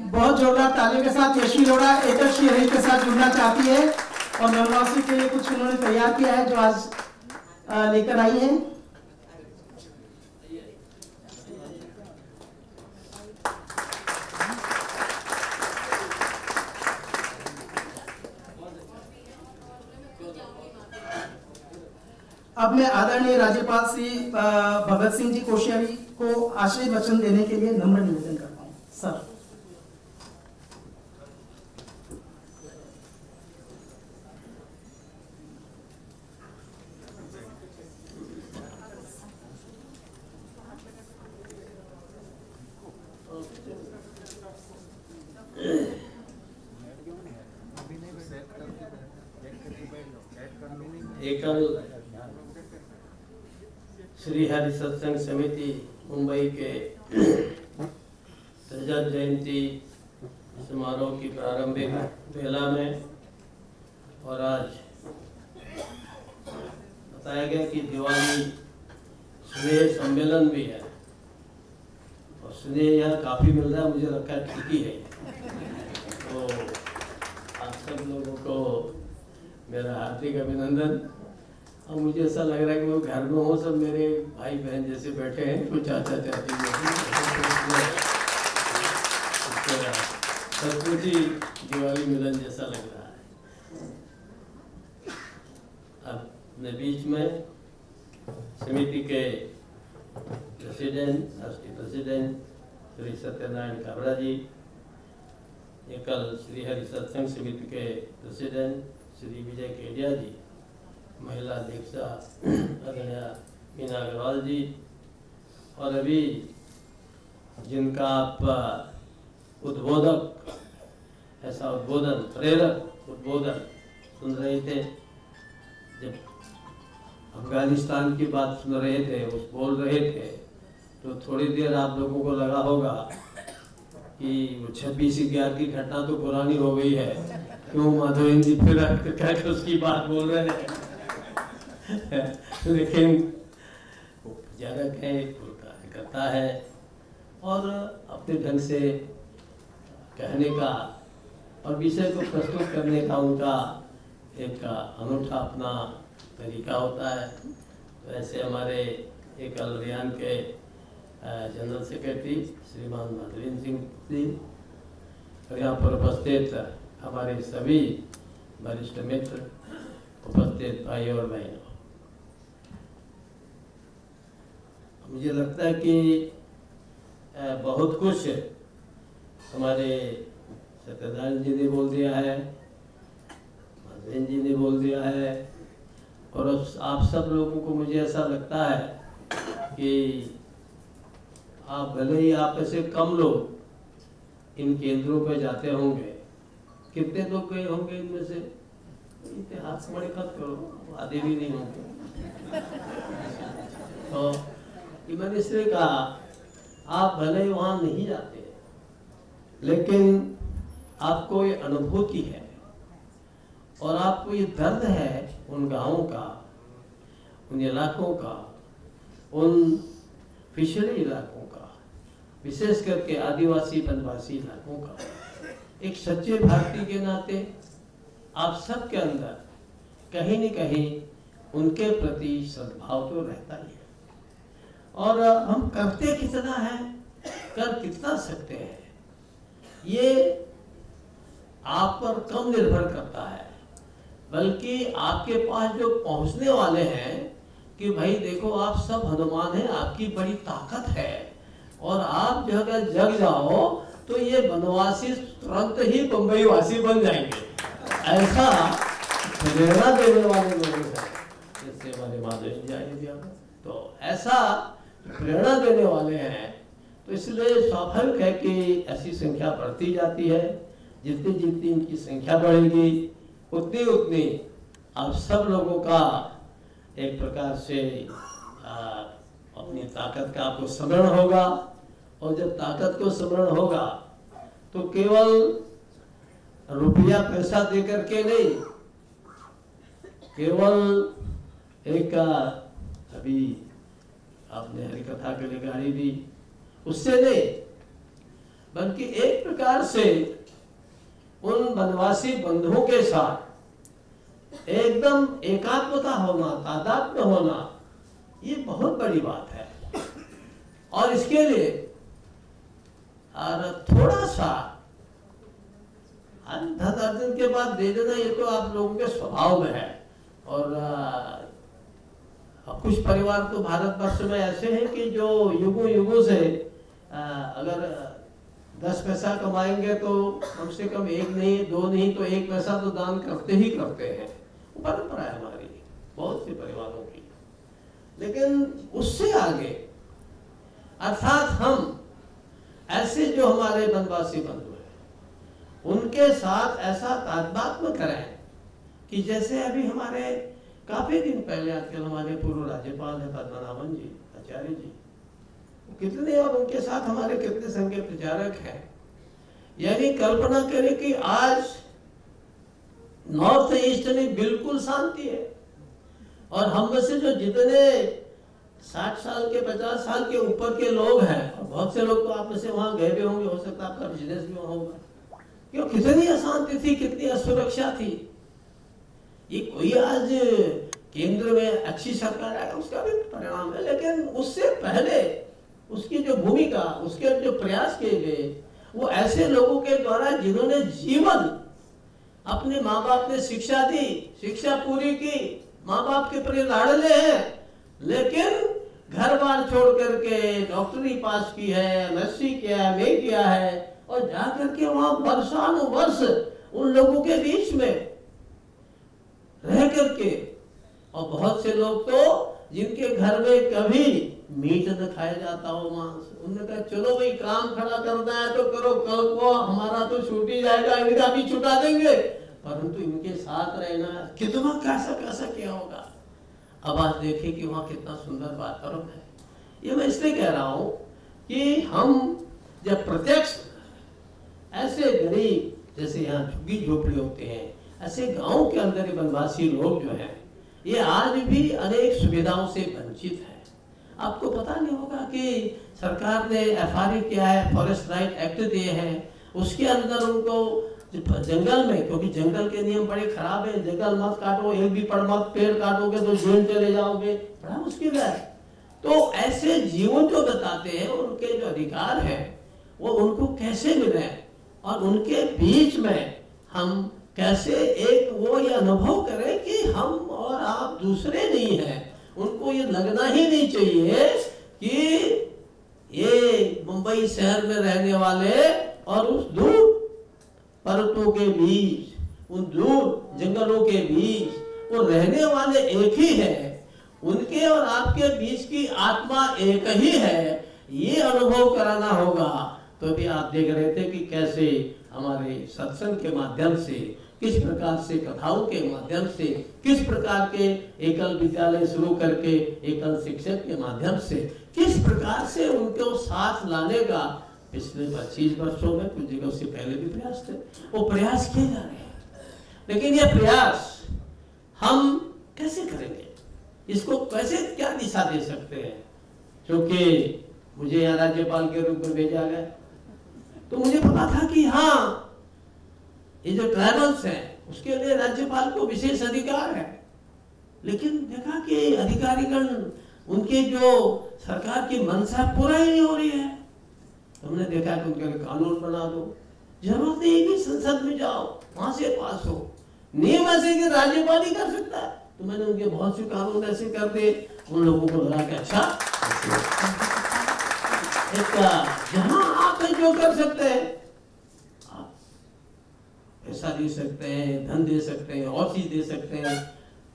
बहुत जोरदार तालियों के साथ यशवी लोढ़ा एकल श्री हरि के साथ जुड़ना चाहती है और वनवासियों के लिए कुछ उन्होंने तैयार किया है जो आज लेकर आई है। अब मैं आदरणीय राज्यपाल श्री भगत सिंह जी कोश्यारी को आशीर्वाद वचन देने के लिए नम्र निवेदन करता हूं। सर। एकल श्री हरि सत्संग समिति मुंबई के रजत जयंती समारोह की प्रारंभिक बेला में, और आज बताया गया कि दिवाली स्नेह सम्मेलन भी है, और स्नेह यहाँ काफी मिल रहा है, मुझे लगता है ठीक ही है। तो आप सब लोगों को मेरा हार्दिक अभिनंदन। और मुझे ऐसा लग रहा है कि वो घर में हो, सब मेरे भाई बहन जैसे बैठे हैं, कुछ चाचा चाची सचमुच ही दिवाली मिलन जैसा लग रहा है। अपने बीच में समिति के प्रेसिडेंट, राष्ट्रीय प्रेसिडेंट श्री सत्यनारायण काबरा जी, एकल श्री हरि सत्संग समिति के प्रेसिडेंट श्री विजय केडिया जी, महिला अध्यक्षा आदरणीय मीना अग्रवाल जी, और अभी जिनका आप उद्बोधक, ऐसा उद्बोधन, प्रेरक उद्बोधन सुन रहे थे, जब अफगानिस्तान की बात सुन रहे थे, उस बोल रहे थे, तो थोड़ी देर आप लोगों को लगा होगा कि 26/11 की घटना तो पुरानी हो गई है, क्यों माधवेंद्र जी फिर कहकर उसकी बात बोल रहे हैं। लेकिन उपचारक है, कार्यकर्ता है, और अपने ढंग से कहने का और विषय को प्रस्तुत करने का उनका एक अनूठा अपना तरीका होता है। तो ऐसे हमारे एकल अभियान के जनरल सेक्रेटरी श्रीमान माधवेंद्र सिंह जी, और यहाँ पर उपस्थित हमारे सभी वरिष्ठ मित्र, उपस्थित भाई और बहनों, मुझे लगता है कि बहुत कुछ हमारे सत्यनारायण जी ने बोल दिया है, माधवेंद्र जी ने बोल दिया है, और आप सब लोगों को मुझे ऐसा लगता है कि आप भले ही आप ऐसे कम लोग इन केंद्रों पर जाते होंगे, कितने लोग गए होंगे इनमें से? इतिहास बड़े खत करो, आधे भी नहीं होंगे। तो मैंने इसलिए कहा, आप भले वहां नहीं जाते, लेकिन आपको ये अनुभूति है और आपको ये दर्द है उन गांवों का, उन इलाकों का, उन पिछड़े इलाकों का, विशेष करके आदिवासी वनवासी इलाकों का। एक सच्चे भारतीय के नाते आप सबके अंदर कहीं न कहीं उनके प्रति सद्भाव तो रहता ही है, और हम करते कितना है, कर कितना सकते हैं, ये आप पर कम निर्भर करता है, बल्कि आपके पास जो पहुंचने वाले हैं कि भाई देखो आप सब हनुमान हैं, आपकी बड़ी ताकत है, और आप जो अगर जग जाओ तो ये बनवासी तुरंत ही बंबई वासी बन जाएंगे। ऐसा प्रेरणा देने वाले लोग हैं, जैसे हमारे माधवेंद्र जी आए, तो ऐसा प्रेरणा देने वाले हैं। तो इसलिए स्वाभाविक है कि ऐसी संख्या बढ़ती जाती है। जितनी जितनी इनकी संख्या बढ़ेगी, उतनी उतनी आप सब लोगों का एक प्रकार से अपनी ताकत का आपको स्मरण होगा, और जब ताकत को स्मरण होगा तो केवल रुपया पैसा दे करके नहीं, केवल एक अभी आपने हरि कथा के लिए गाड़ी दी, उससे नहीं, बल्कि एक प्रकार से उन वनवासी बंधुओं के साथ एकदम एकात्मता होना, तादात्म्य होना, ये बहुत बड़ी बात है। और इसके लिए थोड़ा सा धन अर्जन के बाद दे देना, ये तो आप लोगों के स्वभाव में है। और कुछ परिवार तो भारतवर्ष में ऐसे हैं कि जो युगों युगों से अगर 10 पैसा कमाएंगे तो कम से कम 1 नहीं 2 नहीं तो 1 पैसा तो दान करते ही करते हैं। वो परंपरा है हमारी बहुत से परिवारों की। लेकिन उससे आगे अर्थात हम ऐसे जो हमारे वनवासी बंधु हैं उनके साथ ऐसा तादात्म्य करें कि जैसे अभी हमारे काफी दिन पहले आजकल हमारे पूर्व राज्यपाल है पद्मनाभन जी आचार्य जी, कितने और उनके साथ हमारे कितने संघ के प्रचारक हैं। यानी कल्पना करें कि आज नॉर्थ ईस्ट में बिल्कुल शांति है और हम में से जो जितने 60 साल के 50 साल के ऊपर के लोग हैं, और बहुत से लोग तो आप में से वहां गए भी होंगे, हो सकता है आपका बिजनेस भी वहां होगा, क्यों कितनी अशांति थी, कितनी असुरक्षा थी। ये कोई आज केंद्र में अच्छी सरकार है उसका भी परिणाम है, लेकिन उससे पहले उसकी जो भूमिका, उसके जो प्रयास किए गए वो ऐसे लोगों के द्वारा जिन्होंने जीवन अपने माँ बाप ने शिक्षा दी, शिक्षा पूरी की, माँ बाप के प्रति लाडले हैं, लेकिन घर बार छोड़ करके डॉक्टरी पास की है, नर्सिंग किया है, मैं किया है, और जाकर के वहां वर्षानुवर्ष उन लोगों के बीच में रह करके, और बहुत से लोग तो जिनके घर में कभी मीट न खाया जाता हो, मांस, उन्होंने कहा चलो भाई काम खड़ा करना है तो करो, कल को हमारा तो छूट ही जाएगा, इनका भी छुटा देंगे, परंतु इनके साथ रहना कितना कैसा किया होगा। अब आज देखिए कि वहाँ कितना सुंदर वातावरण है। ये मैं इसलिए कह रहा हूँ कि हम जब प्रत्यक्ष ऐसे गरीब, जैसे यहाँ झुग्गी झोपड़ी होते हैं, ऐसे गांव के अंदर वनवासी लोग जो हैं, ये आज भी अनेक सुविधाओं से वंचित है। आपको पता नहीं होगा कि सरकार ने FRA किया है, फॉरेस्ट राइट एक्ट दिए हैं, उसके अंदर उनको जंगल में, क्योंकि जंगल के नियम बड़े खराब है, जंगल मत काटो, एक भी मत पेड़ काटोगे तो जेल चले जाओगे, बड़ा मुश्किल है। तो ऐसे जीवन जो बताते हैं, उनके जो अधिकार हैं वो उनको कैसे मिले, और उनके बीच में हम कैसे एक वो ये अनुभव करें कि हम और आप दूसरे नहीं हैं। उनको ये लगना ही नहीं चाहिए कि ये मुंबई शहर में रहने वाले और उस दूर पर्वतों के बीच, उन दूर जंगलों के बीच वो रहने वाले एक ही है, उनके और आपके बीच की आत्मा एक ही है, ये अनुभव कराना होगा। तो भी आप देख रहे थे कि कैसे हमारे सत्संग के माध्यम से, किस प्रकार से कथाओं के माध्यम से, किस प्रकार के एकल विद्यालय शुरू करके एकल शिक्षक के माध्यम से, किस प्रकार से उनको साथ लाने का पिछले 25 वर्षों में, कुछ जगह से पहले भी प्रयास थे, वो प्रयास किए जा रहे हैं। लेकिन ये प्रयास हम कैसे करेंगे, इसको कैसे क्या दिशा दे सकते हैं? क्योंकि मुझे यहाँ राज्यपाल के रूप में भेजा गया तो मुझे पता था कि हाँ, ये जो ट्राइबल्स हैं उसके लिए राज्यपाल को विशेष अधिकार है, लेकिन देखा कि अधिकारीगण उनके जो सरकार की मंशा पूरा ही नहीं हो रही है। हमने देखा कि उनके लिए कानून बना दो, जरूरत नहीं कि संसद में जाओ, वहां से पास हो, नियम ऐसे कि राज्यपाल ही कर सकता है। तो मैंने उनके बहुत से कानून ऐसे कर दिए, उन लोगों को लगा कि अच्छा, जहां आप जो कर सकते हैं, आप पैसा दे सकते हैं, धन दे सकते हैं, और चीज दे सकते हैं,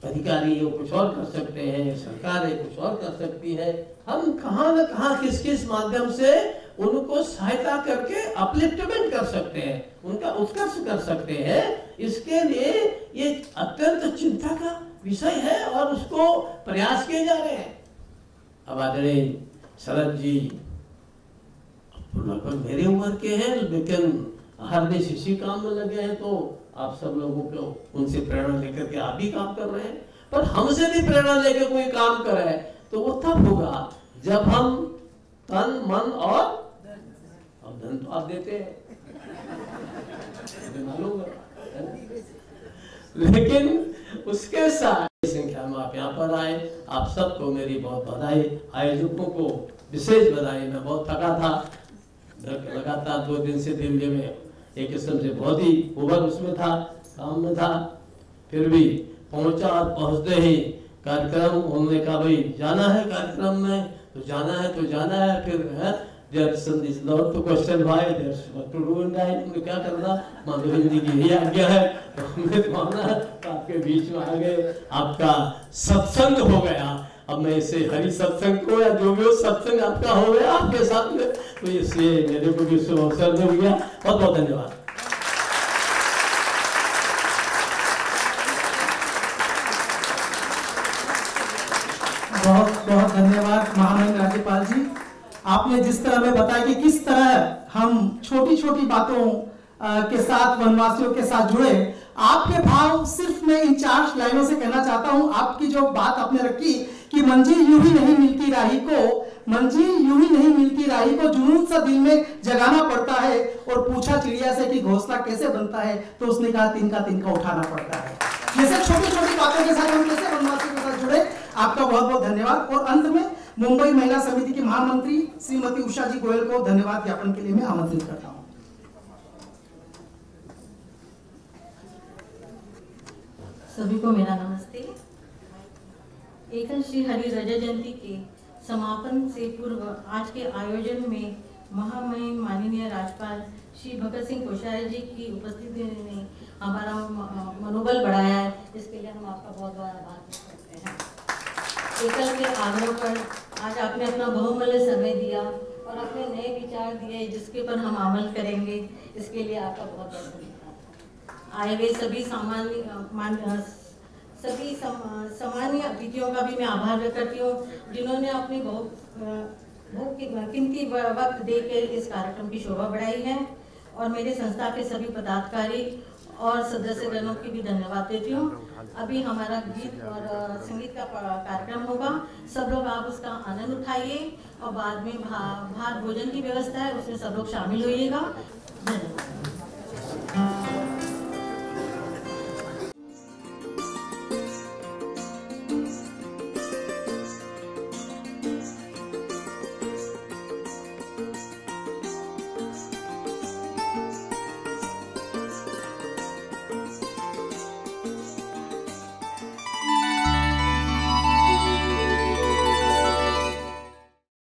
अधिकारी वो कुछ और कर सकते हैं, सरकार कुछ और कर सकती है। हम कहां न कहां किस किस माध्यम से उनको सहायता करके अपलिफ्टमेंट कर सकते हैं, उनका उत्कर्ष कर सकते हैं। इसके लिए ये अत्यंत चिंता का विषय है और उसको प्रयास किए जा रहे हैं। अब आदरणीय शरद जी लगभग मेरी उम्र के हैं, लेकिन हर देश इसी काम में लगे हैं, तो आप सब लोगों को उनसे प्रेरणा लेकर के आप भी काम कर रहे हैं। पर हमसे भी प्रेरणा लेकर कोई काम करे तो वो तब होगा जब हम तन मन और धन तो आप देते हैं, मालूम है, लेकिन उसके साथ संख्या में आप यहाँ पर आए, आप सबको मेरी बहुत बधाई, आयोजकों को विशेष बधाई। मैं बहुत थका था, लगातार 2 दिन से दिल्ली में एक किस्म से बहुत ही उबर उसमें था, काम में था, फिर भी पहुंचा और पहुंचते ही कार्यक्रम, उन्होंने कहा भाई जाना है कार्यक्रम में, तो जाना है तो जाना है। फिर क्वेश्चन भाई क्या करना, माधुरी जी की यही आज्ञा है, तो हमने माना आपके बीच में आ गए, आपका सत्संग हो गया। अब मैं इसे हरि सत्संग को या जो भी हो सत्संग आपका हो गया आपके साथ में, तो इसलिए मेरे को भी शुभ अवसर मिल गया। बहुत बहुत धन्यवाद। बहुत धन्यवाद महामहिम राज्यपाल जी। आपने जिस तरह में बताया कि किस तरह हम छोटी छोटी बातों के साथ वनवासियों के साथ जुड़े, आपके भाव सिर्फ मैं इन 4 लाइनों से कहना चाहता हूं। आपकी जो बात आपने रखी कि मंजिल यूं ही नहीं मिलती राही को, मंजिल यूं ही नहीं मिलती राही को, जुनून सा दिल में जगाना पड़ता है। और पूछा चिड़िया से कि घोंसला कैसे बनता है, तो उसने कहा तिनका उठाना पड़ता है। जैसे छोटी छोटी बातों के साथ हम कैसे वनवासियों के साथ जुड़े, आपका बहुत बहुत धन्यवाद। और अंत में मुंबई महिला समिति की महामंत्री श्रीमती उषा जी गोयल को धन्यवाद ज्ञापन के लिए मैं आमंत्रित करता हूं। सभी को मेरा नमस्ते। एकल श्री हरि रजत जयंती के समापन से पूर्व आज के आयोजन में महामहिम माननीय राज्यपाल श्री भगत सिंह कोश्यारी जी की उपस्थिति ने हमारा मनोबल बढ़ाया है। इसके लिए हम आपका बहुत बहुत आभार करते हैं। एकल के आग्रह पर आज आपने अपना बहुमूल्य समय दिया और अपने नए विचार दिए जिसके पर हम अमल करेंगे। इसके लिए आपका बहुत बहुत धन्यवाद। आए हुए सभी सामान्य अतिथियों का भी मैं आभार व्यक्त करती हूँ, जिन्होंने अपनी बहुत कीमती वक्त देकर इस कार्यक्रम की शोभा बढ़ाई है। और मेरे संस्था के सभी पदाधिकारी और सदस्यगणों की भी धन्यवाद देती हूँ। अभी हमारा गीत और संगीत का कार्यक्रम होगा, सब लोग आप उसका आनंद उठाइए और बाद में बाहर भोजन की व्यवस्था है, उसमें सब लोग शामिल होइएगा। धन्यवाद।